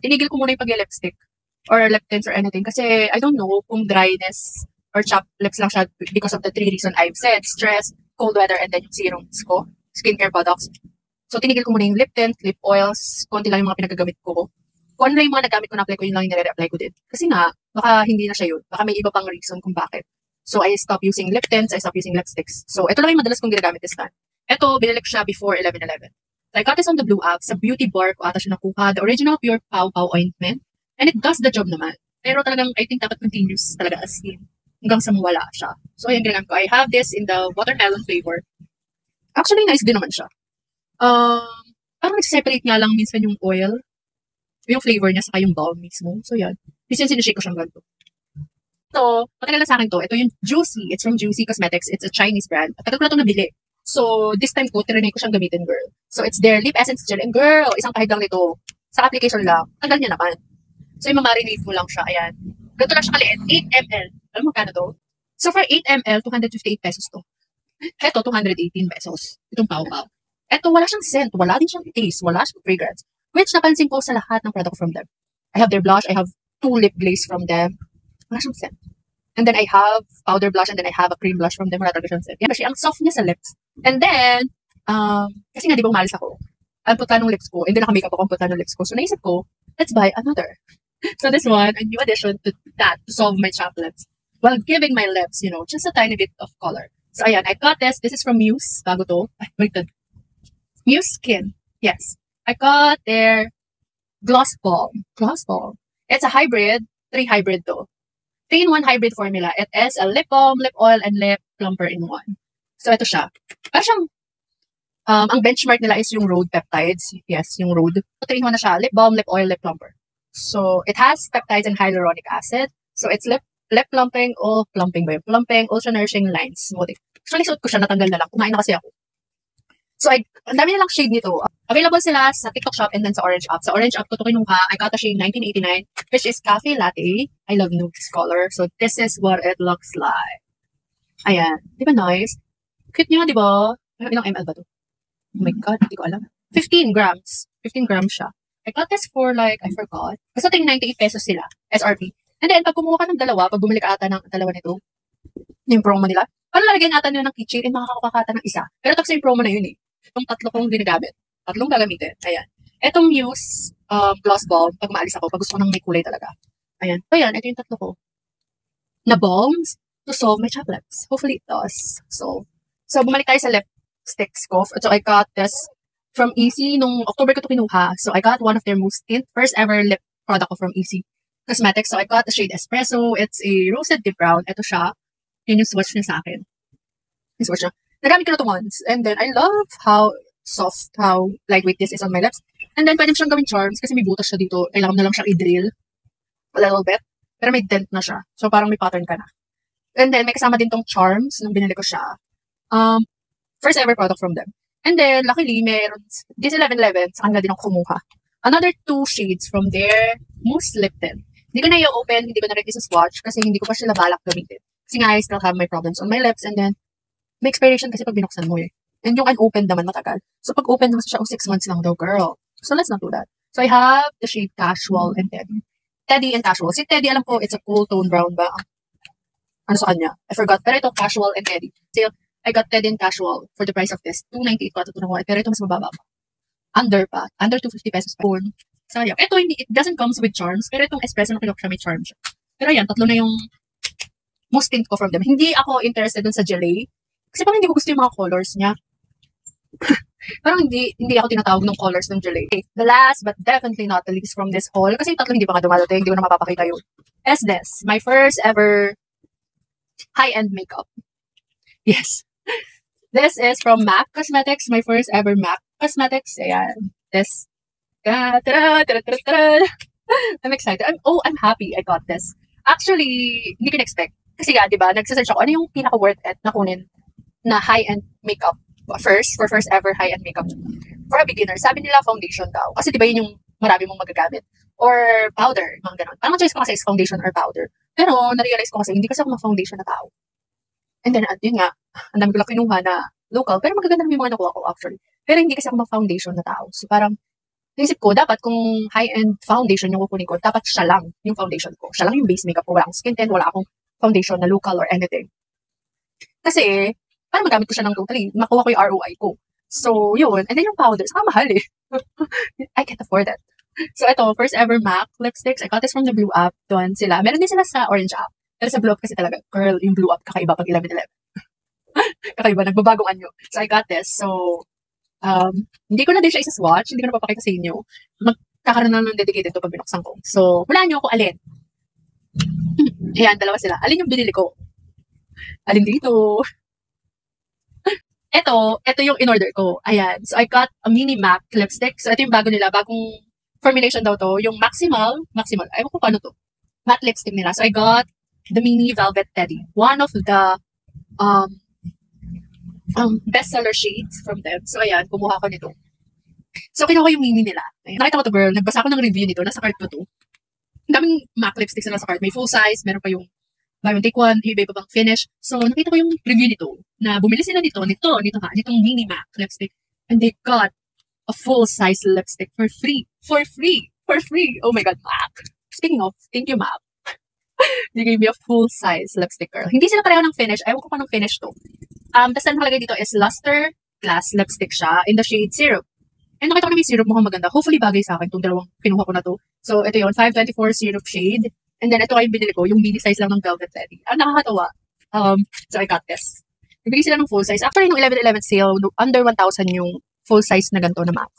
Tinigil ko muna yung pag-lipstick or lip tints or anything kasi I don't know kung dryness or chapped lips lang siya because of the 3 reasons I've said. Stress, cold weather, and then yung serums ko, skincare products. So, tinigil ko muna yung lip tint, lip oils, konti lang yung mga pinagagamit ko. Kung ano lang yung mga nagamit ko na-apply ko, yun lang yung nire-apply ko din. Kasi nga, baka hindi na siya yun. Baka may iba pang reason kung bakit. So, I stopped using lip tints, I stopped using lipsticks. So, ito lang yung madalas kong ginagamit this time. Ito, binili ko siya before 11/11. So, I got this on the Blue app. Sa beauty bar ko ata siya nakuha. The original Pure Pow Pow ointment. And it does the job naman. Pero talagang, I think dapat continuous talaga as in. Hanggang sa mawala siya. So, ayan ginagamit ko. I have this in the watermelon flavor. Actually, nice din naman siya. Parang nag-separate nga lang minsan yung oil, yung flavor niya, saka yung balm mismo. So, yan. Minsan sinishake ko siyang ganito. Ito, matagal na sa akin to. Ito yung Juicy. It's from Juicy Cosmetics. It's a Chinese brand. At tagal ko na itong nabili. So, this time ko, trinay ko siyang gamitin, girl. So, it's their lip essence gel. And girl, isang kahig lang nito. Sa application lang. Tagal niya naman. So, yung mamarinate mo lang siya. Ayan. Ganito lang siya kaliit. 8 ml. Alam mo kano to? So, for 8 ml, 258 pesos to. Ito, 218 pesos. Itong Pau-Pau. Ito, wala siyang scent. Wala din siyang taste. Wala siyang fragrance. Which napansin ko sa lahat ng product from them. I have their blush. I have 2 lip glaze from them. Wala siyang scent. And then I have powder blush and then I have a cream blush from them. Wala talaga siyang scent. Yan kasi ang soft niya sa lips. And then, kasi nga di ba umalis ako. Ang puta ng lips ko. And then naka-makeup ako ang puta ng lips ko. So naisip ko, let's buy another. So this one, a new addition to that to solve my chapped lips. While giving my lips, you know, just a tiny bit of color. So ayan, I got this. This is from Muse. Bago to. Ay, wait. Muse Skin. Yes. I got their Gloss Balm. Gloss Balm. It's a hybrid. 3 hybrid to. 3-in-1 hybrid formula. It is a lip balm, lip oil, and lip plumper in one. So, ito siya. Parang siyang, ang benchmark nila is yung Rhode Peptides. Yes, yung Rhode. 3-in-1 na siya. Lip balm, lip oil, lip plumper. So, it has peptides and hyaluronic acid. So, it's lip plumping, plumping, ultra nourishing lines. Smoothing. Actually, suot ko siya, natanggal na lang. Kumain na kasi ako. So, ang dami nilang shade nito. Available sila sa TikTok shop and then sa Orange app. Sa Orange app ko ito kinuha. I got the shade 1989, which is Cafe Latte. I love nude color. So, this is what it looks like. Ayan. Di ba nice? Cute niya, di ba? Ilang ml ba to? Oh my God, hindi ko alam. 15 grams. 15 grams siya. I got this for like, I forgot. Basta tingin 98 pesos sila. SRP. And then, pag kumuha ka ng dalawa, pag bumili ka ata ng dalawa nito, yung promo nila, parang lalagyan ata nila ng keychain and makakakuha ka ata ng isa. Pero tapos yung promo na yun eh. Yung 3 kong ginagamit. 3 gagamitin. Ayan. Etong Muse Gloss Balm, pag maalis ako, pag gusto ko ng may kulay talaga. Ayan. So, ayan. Ito yung 3 ko. Na balms to solve my chapped lips. Hopefully it does. So bumalik tayo sa lipsticks ko. So, I got this from Easy. Nung October ko ito kinuha. So, I got one of their most first ever lip product ko from Easy Cosmetics. So, I got the shade Espresso. It's a roasted deep brown. Ito siya. Yun yung swatch niya sa akin. Yung swatch niya. Nagamit ko na ito once. And then, I love how soft, how lightweight this is on my lips. And then, pwede siyang gawing charms kasi may butas siya dito. Kailangan na lang siyang i-drill a little bit. Pero may dent na siya. So, parang may pattern ka na. And then, may kasama din tong charms nung binili ko siya. First ever product from them. And then, luckily, meron, this 11/11, sa kanila din ako kumuha. Another 2 shades from their Mousse Lip Tint. Hindi ko na i-open, hindi ko na ready sa swatch kasi hindi ko pa sila balak gamitin. Kasi nga, I still have my problems on my lips. And then, may expiration kasi pag binuksan mo eh. And yung unopened naman matagal. So, pag open naman siya, 6 months lang daw, girl. So, let's not do that. So, I have the shade Casual and Teddy. Teddy and Casual. Si Teddy, alam ko, it's a cool tone brown ba? Ano sa kanya? I forgot. Pero ito, Casual and Teddy. So, I got Teddy and Casual for the price of this. 298 ko ito nakuha. Pero ito mas mababa pa. Under pa. Under 250 pesos pa. Sayang. Ito, hindi, it doesn't comes with charms. Pero itong espresso na kinuha siya, may charm siya. Pero yan, 3 na yung most tint ko from them. Hindi ako interested dun sa gelée. Kasi parang hindi ko gusto yung mga colors niya. Parang hindi ako tinatawag ng colors ng gelée. Okay. The last but definitely not the least from this haul, kasi yung 3 hindi pa nga dumadating, hindi ko na mapapakita yun, is this. My first ever high-end makeup. Yes. This is from MAC Cosmetics. My first ever MAC Cosmetics. Ayan. This. I'm excited. I'm happy I got this. Actually, hindi ko na-expect. Kasi nga, di ba, nagsasearch ako, ano yung pinaka-worth it na kunin na high-end makeup for first ever high-end makeup for a beginner. Sabi nila foundation daw. Kasi di ba yun yung marami mong magagamit. Or powder, mga ganun. Parang choice ko kasi is foundation or powder. Pero, na-realize ko kasi, hindi kasi ako ma-foundation na tao. And then, yun nga, ang dami ko lang kinuha na local. Pero magaganda naman yung mga nakuha ko actually. Pero hindi kasi ako ma-foundation na tao. So, parang, naisip ko, dapat kung high-end foundation yung kukunin ko, dapat siya lang yung foundation ko. Siya lang yung base makeup ko. Wala akong skin tint, wala akong foundation na local or anything. Kasi, para magamit ko siya ng totally, makuha ko yung ROI ko. So, yun. And then yung powders, mahal eh. I can't afford that. So, ito, first ever MAC lipsticks. I got this from the Blue App. Doon sila. Meron din sila sa Orange App. Pero sa Blue App kasi talaga, girl, yung Blue App, kakaiba pag 11-11. Kakaiba, nagbabagong anyo. So, I got this. So, hindi ko na din siya isa-swatch. Hindi ko na papakita sa inyo. Magkakaroon na ng dedicated to pag binuksan ko. So, wala nyo ako alin. Ayan, dalawa sila. Alin yung binili ko? Alin dito? Ito yung in-order ko. Ayan. So, I got a mini MAC lipstick. So, ito yung bago nila. Bagong formulation daw to. Yung Maximal. Ayaw ko paano to. Matte lipstick nila. So, I got the mini Velvet Teddy. One of the bestseller shades from them. So, ayan. Kumuha ko nito. So, kinuha ko yung mini nila. Ayan. Nakita mo to, girl. Nagbasa ko ng review nito. Nasa cart ko to. Ang daming MAC lipsticks na nasa cart. May full size. Meron pa yung buy one take one, iba pa bang finish. So, nakita ko yung review nito, na bumili sila nitong mini MAC lipstick. And they got a full-size lipstick for free. For free! Oh my God, MAC. Speaking of, thank you, MAC. They gave me a full-size lipstick, girl. Hindi sila pareho ng finish. Ayaw ko pa ng finish to. Tapos ang nakalagay dito is Luster Glass lipstick siya in the shade Syrup. And nakita ko na may syrup, mukhang maganda. Hopefully bagay sa akin itong dalawang kinuha ko na to. So, ito yun, 524 syrup shade. And then, ito yung binili ko, yung mini size lang ng Velvet Teddy. Ang nakakatawa. So, I got this. Nagbigay sila ng full size. Actually, nung 11-11 sale, under 1,000 yung full size na ganito na MAC.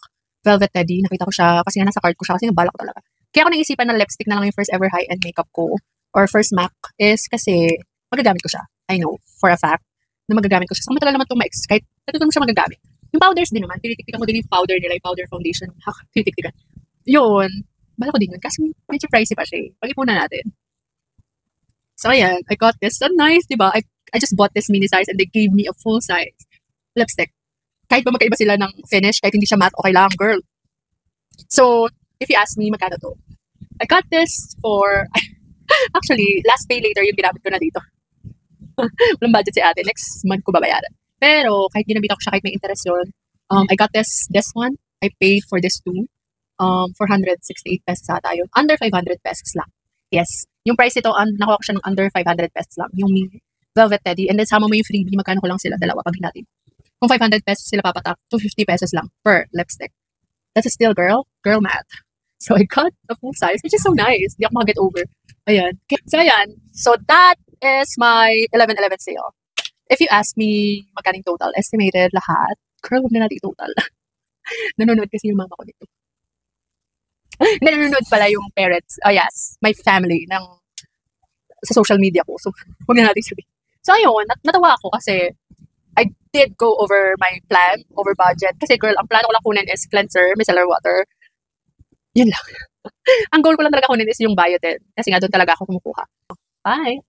Velvet Teddy. Nakita ko siya kasi nga nasa card ko siya kasi nabala ko talaga. Kaya ako naisipan ng lipstick na lang yung first ever high-end makeup ko or first MAC is kasi magagamit ko siya. I know, for a fact, na magagamit ko siya. So, matagal naman itong ma-ex. Kahit natutunan mo siya magagamit. Yung powders din naman. Tinitiktikan ko din yung powder nila, yung powder foundation. Tinitiktikan. Yun. Bala ko din yun kasi medyo pricey pa siya eh. Pag-ipunan natin. So, ayan. I got this. So, nice, diba? I just bought this mini size and they gave me a full size lipstick. Kahit ba magkaiba sila ng finish, kahit hindi siya matte, okay lang, girl. So, if you ask me, magkano to? I got this for... Actually, last pay later yung ginamit ko na dito. Walang budget si ate. Next month ko babayaran. Pero, kahit ginamit ako siya, kahit may interest yun, I got this one. I paid for this too. 468 pesos ata yun. Under 500 pesos lang. Yes. Yung price ito, nakuha ko siya ng under 500 pesos lang. Yung mini Velvet Teddy. And then sama mo yung freebie, magkano ko lang sila, dalawa pag natin. Kung 500 pesos sila papatak, 250 pesos lang per lipstick. That's still girl math. So I got a full size, which is so nice. Hindi ako makaget over. Ayan. So ayan. So that is my 11-11 sale. If you ask me, magkaning total, estimated lahat, girl, huwag na natin total. Nanonood kasi yung mama ko dito. Nanonood pala yung parents, yes, my family sa social media ko. So, huwag na natin sabihin. So, ayun, natawa ako kasi I did go over my plan, over budget. Kasi girl, ang plano ko lang kunin is cleanser, micellar water. Yun lang. Ang goal ko lang talaga kunin is yung biotin. Kasi nga doon talaga ako kumukuha. Bye!